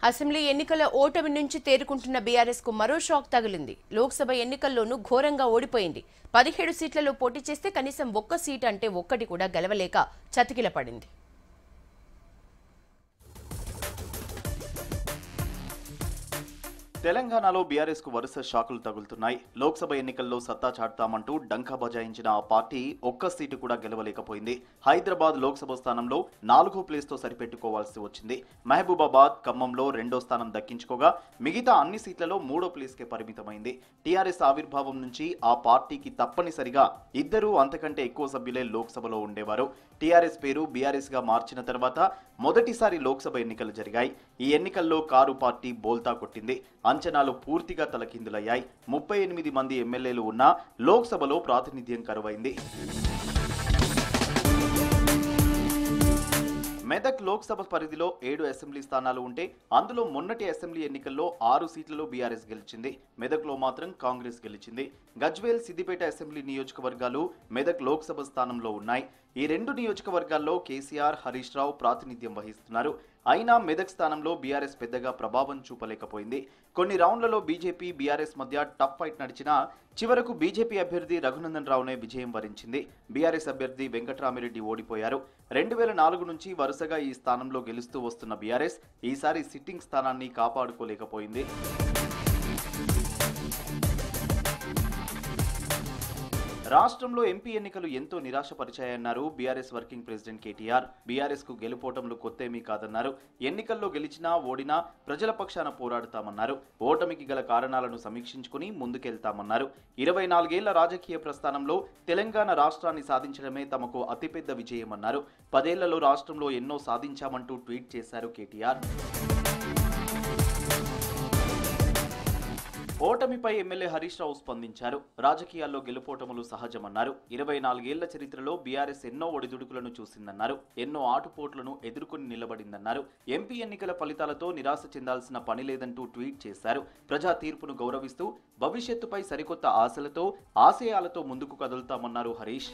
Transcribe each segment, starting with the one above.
Assembly ఎన్నికల ఓటమి నుంచి తేరుకుంటున్న బీఆర్ఎస్ కు మరో షాక్ తగిలింది. లోక్సభ ఎన్నికల్లోనూ ఘోరంగా ఓడిపోయింది. 17 సీట్లలో పోటీ చేస్తే కనీసం ఒక్క సీట్ అంటే ఒక్కటి కూడా గెలవలేక చతికిలపడింది. తెలంగాణలో బీఆర్ఎస్ కు వరుస షాకులు తగులుతున్నాయి. లోక్సభ ఎన్నికల్లో సత్తా చాటుతామంటూ డంకా బజాయించిన ఆ పార్టీ ఒక్క సీటు కూడా గెలవలేకపోయింది. హైదరాబాద్ లోక్సభ స్థానంలో 4వ ప్లేస్తో సరిపెట్టుకోవాల్సి వచ్చింది. మహబూబాబాద్, ఖమ్మంలో 2వ స్థానం దక్కించుకోగా మిగతా అన్ని సీట్లలో 3వ ప్లేస్కే పరిమితమైంది. టీఆర్ఎస్ ఆవిర్భావం నుంచి ఆ పార్టీకి తప్పనిసరిగా 2 అంతకంటే ఎక్కువ సభ్యులే లోక్సభలో ఉండేవారు. టీఆర్ఎస్ పేరు బీఆర్ఎస్ గా మార్చిన తర్వాత మొదటిసారి లోక్సభ ఎన్నికలు జరిగాయి. ఈ ఎన్నికల్లో కారు పార్టీ బోల్తా కొట్టింది. అంచనాలు పూర్తిగా తలకిందులయ్యాయి. 38 మంది ఎమ్మెల్యేలు ఉన్నా లోక్సభలో ప్రాతినిధ్యం కరువైంది. మెదక్ లోక్సభ పరిధిలో 7 అసెంబ్లీ స్థానాలు ఉంటే అందులో మొన్నటి అసెంబ్లీ ఎన్నికల్లో 6 సీట్లలో బీఆర్ఎస్ గెలిచింది. మెదక్లో మాత్రం కాంగ్రెస్ గెలిచింది. గజ్వేల్, సిద్దిపేట అసెంబ్లీ నియోజకవర్గాలు మెదక్ లోక్సభ స్థానంలో ఉన్నాయి. ఈ 2 నియోజకవర్గాల్లో కేసీఆర్, హరీష్ రావు ప్రాతినిధ్యం వహిస్తున్నారు. అయినా మెదక్ స్థానంలో బీఆర్ఎస్ పెద్దగా ప్రభావం చూపలేకపోయింది. కొన్ని రౌండ్లలో బీజేపీ, బీఆర్ఎస్ మధ్య టఫ్ ఫైట్ నడిచినా చివరకు బీజేపీ అభ్యర్థి రఘునందన్ రావునే విజయం వరించింది. బీఆర్ఎస్ అభ్యర్థి వెంకట్రామిరెడ్డి ఓడిపోయారు. 2004 నుంచి వరుసగా ఈ స్థానంలో గెలుస్తూ వస్తున్న బీఆర్ఎస్ ఈసారి సిట్టింగ్ స్థానాన్ని కాపాడుకోలేకపోయింది. రాష్ట్రంలో ఎంపీ ఎన్నికలు ఎంతో నిరాశపరిచాయన్నారు బీఆర్ఎస్ వర్కింగ్ ప్రెసిడెంట్ కేటీఆర్. బీఆర్ఎస్ కు గెలుపోటములు కొత్తేమీ కాదన్నారు. ఎన్నికల్లో గెలిచినా ఓడినా ప్రజల పక్షాన పోరాడుతామన్నారు. ఓటమికి గల కారణాలను సమీక్షించుకుని ముందుకెళ్తామన్నారు. 24 ఏళ్ల రాజకీయ ప్రస్థానంలో తెలంగాణ రాష్ట్రాన్ని సాధించడమే తమకు అతిపెద్ద విజయమన్నారు. 10 ఏళ్లలో రాష్ట్రంలో ఎన్నో సాధించామంటూ ట్వీట్ చేశారు కేటీఆర్. ఓటమిపై ఎమ్మెల్యే హరీష్ రావు స్పందించారు. రాజకీయాల్లో గెలుపోటములు సహజమన్నారు. 24 ఏళ్ల చరిత్రలో బీఆర్ఎస్ ఎన్నో ఒడిదుడుకులను చూసిందన్నారు. ఎన్నో ఆటుపోట్లను ఎదుర్కొని నిలబడిందన్నారు. ఎంపీ ఎన్నికల ఫలితాలతో నిరాశ చెందాల్సిన పని లేదంటూ ట్వీట్ చేశారు. ప్రజా తీర్పును గౌరవిస్తూ భవిష్యత్తుపై సరికొత్త ఆశలతో, ఆశయాలతో ముందుకు కదులుతామన్నారు హరీష్.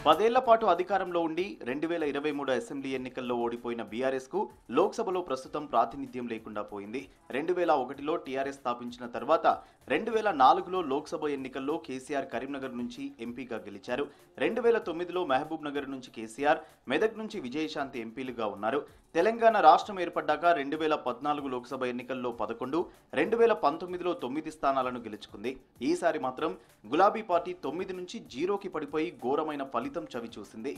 10 ఏళ్ల పాటు అధికారంలో ఉండి 2023 అసెంబ్లీ ఎన్నికల్లో ఓడిపోయిన బీఆర్ఎస్ కు లోక్సభలో ప్రస్తుతం ప్రాతినిధ్యం లేకుండా పోయింది. 2001లో టీఆర్ఎస్ స్థాపించిన తర్వాత 2004లో లోక్సభ ఎన్నికల్లో కేసీఆర్ కరీంనగర్ నుంచి ఎంపీగా గెలిచారు. 2009లో మహబూబ్ నగర్ నుంచి కేసీఆర్, మెదక్ నుంచి విజయశాంతి ఎంపీలుగా ఉన్నారు. తెలంగాణ రాష్ట్రం ఏర్పడ్డాక 2014 లోక్సభ ఎన్నికల్లో 11, 2019లో 9 స్థానాలను గెలుచుకుంది. ఈసారి మాత్రం గులాబీ పార్టీ 9 నుంచి 0కి పడిపోయి ఘోరమైన ఫలితం చవిచూసింది.